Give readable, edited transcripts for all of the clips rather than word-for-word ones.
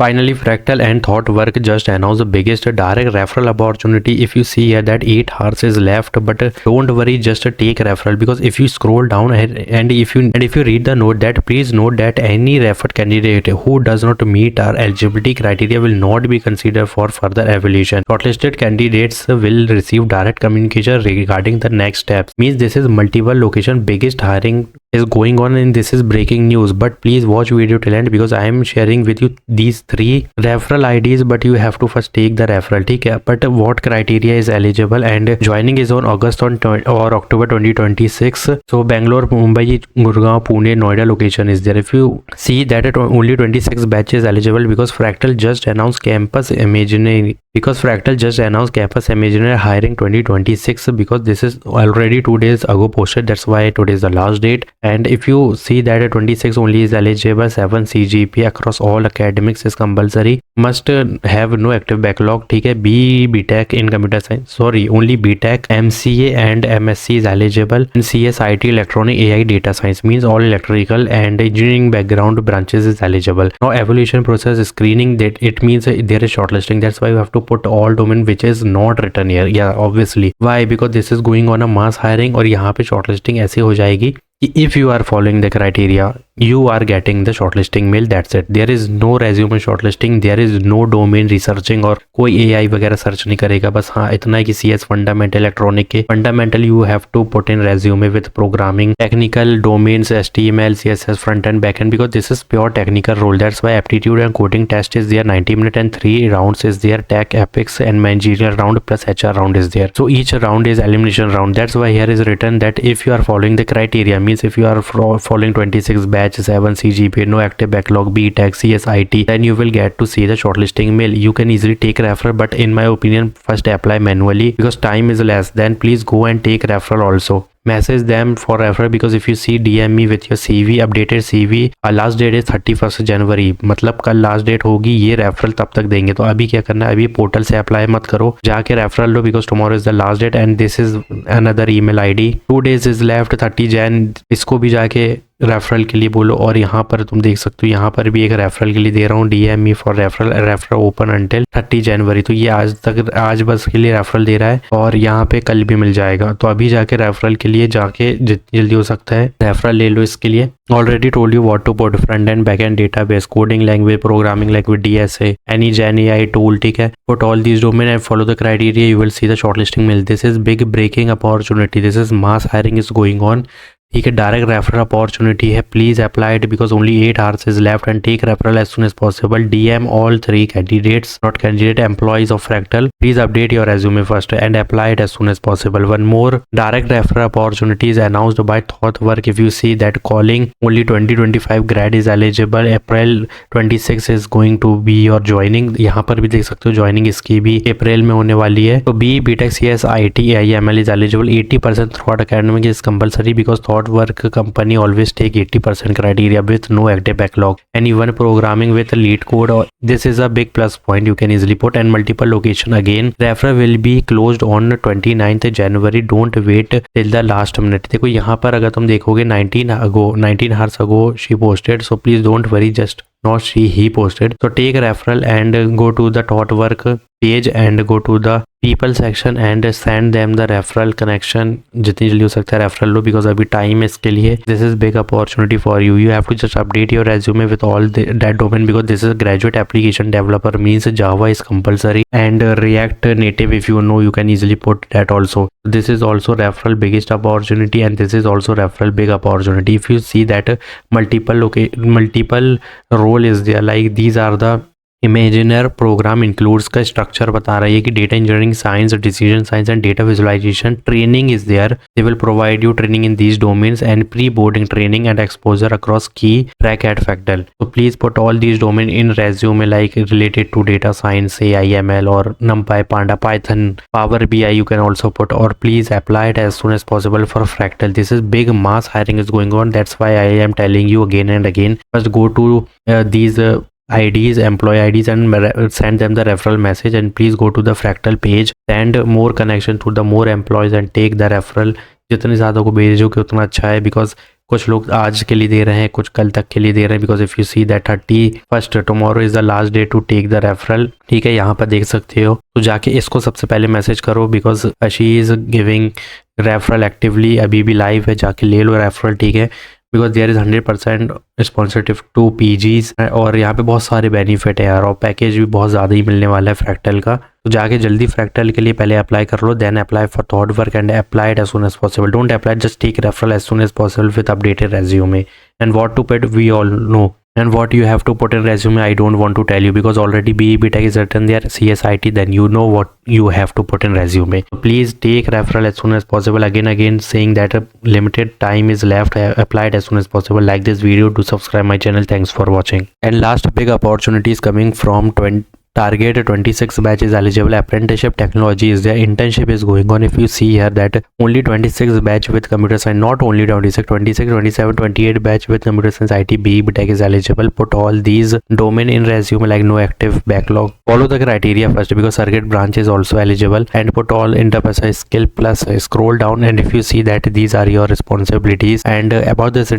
Finally, Fractal and Thoughtwork just announced the biggest direct referral opportunity. If you see here that 8 hours is left, but don't worry, just take referral, because if you scroll down and if you read the note, that please note that any referred candidate who does not meet our eligibility criteria will not be considered for further evaluation. Shortlisted candidates will receive direct communication regarding the next steps. Means this is multiple location biggest hiring is going on, and this is breaking news. But please watch video till end, because I am sharing with you these 3 referral IDs, but you have to first take the referral. Okay, but what criteria is eligible, and joining is on August or October 2026. So Bangalore, Mumbai, Gurgaon, Pune, Noida location is there. If you see that only 26 batches eligible, because Fractal just announced campus imaginary hiring 2026, because this is already 2 days ago posted. That's why today is the last date. And if you see that 26 only is eligible, 7 CGPA across all academics is compulsory, must have no active backlog. ठीक है, BTech in computer science, sorry, only BTech, MCA and MSc is eligible, and CS, IT, electronic, AI, data science, means all electrical and engineering background branches is eligible. Now evaluation process screening, that it means there is shortlisting. That's why you have to put all domain which is not written here. Yeah, obviously. Why? Because this is going on a mass hiring, और यहाँ पे shortlisting ऐसे हो जाएगी कि if you are following the criteria, you are getting the shortlisting mail. That's it. There is no resume shortlisting, there is no domain researching, और कोई AI वगैरह सर्च नहीं करेगा. बस हाँ इतना है कि CS फंडामेंटल, इलेक्ट्रॉनिक के fundamental you have to put in resume with programming, technical domains, HTML, CSS, front end, back end, because this is pure technical role. That's why aptitude and coding test is there, 90 minutes and 3 rounds is there, tech, epics and managerial round plus HR round is there. So each round is elimination round. That's why here is written that if you are following the criteria, means if you are following 26 batch, 7 CGPA, no active backlog, BTech, CS, IT, then you will get to see the shortlisting mail. You can easily take referral, but in my opinion, first apply manually because time is less. Then please go and take referral also. Message them for referral, because if you see DM me with your CV, updated CV, last date is 31st January, मतलब कल last date होगी, ये referral तब तक देंगे. तो अभी क्या करना है, अभी पोर्टल से अप्लाई मत करो, जाके रेफरल लो, because tomorrow is the last date and this is another email ID. 2 days is left, 30 Jan. इसको भी जाके रेफरल के लिए बोलो. और यहाँ पर तुम देख सकते हो, यहाँ पर भी एक रेफरल के लिए दे रहा हूँ, DM me for referral open until 30 January. तो ये आज बस के लिए रेफरल दे रहा है, और यहाँ पे कल भी मिल जाएगा. तो अभी जाके रेफरल के लिए जाके जितनी जल्दी हो सकता है रेफरल ले लो. इसके लिए already told you what to put, front end back end database, coding language, programming language, DSA, any gen AI tool. ठीक है, put all these domain and follow the criteria, you will see the shortlisting mail. This is big breaking opportunity, this is mass hiring is going on. ठीक है, direct referral opportunity है. Please apply it because only 8 hours is left and take referral as soon as possible. DM all 3 candidates, not candidate, employees of Fractal. Please update your resume first and apply it as soon as possible. One more direct referral opportunity is announced by Thoughtwork. If you see that calling only 2025 grad is eligible, April 26 is going to be your joining. यहाँ पर भी देख सकते हो joining इसकी भी अप्रैल में होने वाली है. तो BTech, CS, IT, IML is eligible. 80% throughout academic is compulsory because Thoughtwork company always take 80% criteria with no active backlog, and even programming with lead code. This is a big plus point you can easily put, and multiple location. Again, referral will be closed on 29th January. Don't wait till the last minute. देखो यहाँ पर अगर तुम देखोगे 19 hours ago she posted, so please don't worry, just not he posted. So take referral and go to the Thoughtwork page and go to the people section and send them the referral connection. जितनी जल्दी हो सकता है referral लो, because अभी time है इसके लिए. This is big opportunity for you. You have to just update your resume with all that domain, because this is graduate application developer, means Java is compulsory, and React Native if you know, you can easily put that also. This is also referral biggest opportunity, and this is also referral big opportunity. If you see that multiple role is there, like these are the imaginer programme includes का structure बता रही है कि data engineering science, decision science and data visualisation training is there. They will provide you training in these domains and pre boarding training and exposure across key track at Fractal. So please put all these domain in resume, like related to data science, AI, ML or NumPy, Panda, Python, Power BI you can also put, or please apply it as soon as possible for Fractal. This is big mass hiring is going on. That's why I am telling you again and again. First go to these IDs, employee IDs, and send them the referral message, and please go to the Fractal page, send more connection to the more employees and take the referral. जितने ज़्यादा को भेजोगे उतना अच्छा है, because कुछ लोग आज के लिए दे रहे हैं, कुछ कल तक के लिए दे रहे हैं, because if you see that 31st tomorrow is the last day to take the referral. ठीक है, यहाँ पर देख सकते हो। तो जाके इसको सबसे पहले मैसेज करो, because she is giving referral actively, अभी भी लाइव है, जाके ले लो रेफरल। ठीक है, because there is 100% sponsorship to PGs, और यहाँ पे बहुत सारे बेनिफिट है यार, और पैकेज भी बहुत ज़्यादा ही मिलने वाला है फ्रैक्टल का। तो जाके जल्दी फ्रैक्टल के लिए पहले अप्लाई कर लो, then apply for ThoughtWorks and apply it as soon as possible. Don't apply, just take referral as soon as possible with updated resume and what to put we all know, and what you have to put in resume I don't want to tell you, because already BE Tech is written there, CSIT, then you know what you have to put in resume. So please take referral as soon as possible. Again saying that a limited time is left. Apply it as soon as possible. Like this video, do subscribe my channel. Thanks for watching. And last big opportunity is coming from Target 26 batch is eligible. Apprenticeship technology is there. Internship is going on. If you see here that only 26 batch with computer science, not only 26, 27, 28 batch with computer science IT BE Tech is eligible. Put all these domain in resume, like no active backlog. Follow the criteria first, because circuit branch is also eligible, and put all enterprise skill plus. Scroll down, and if you see that these are your responsibilities, and about this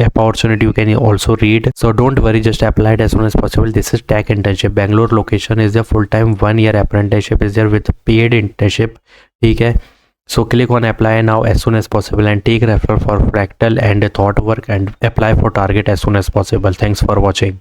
opportunity you can also read. So don't worry, just apply it as soon as possible. This is tech internship, Bangalore location is there, full time 1 year apprenticeship is there with paid internship. ठीक है, so click on apply now as soon as possible and take referral for Fractal and Thought Work and apply for Target as soon as possible. Thanks for watching.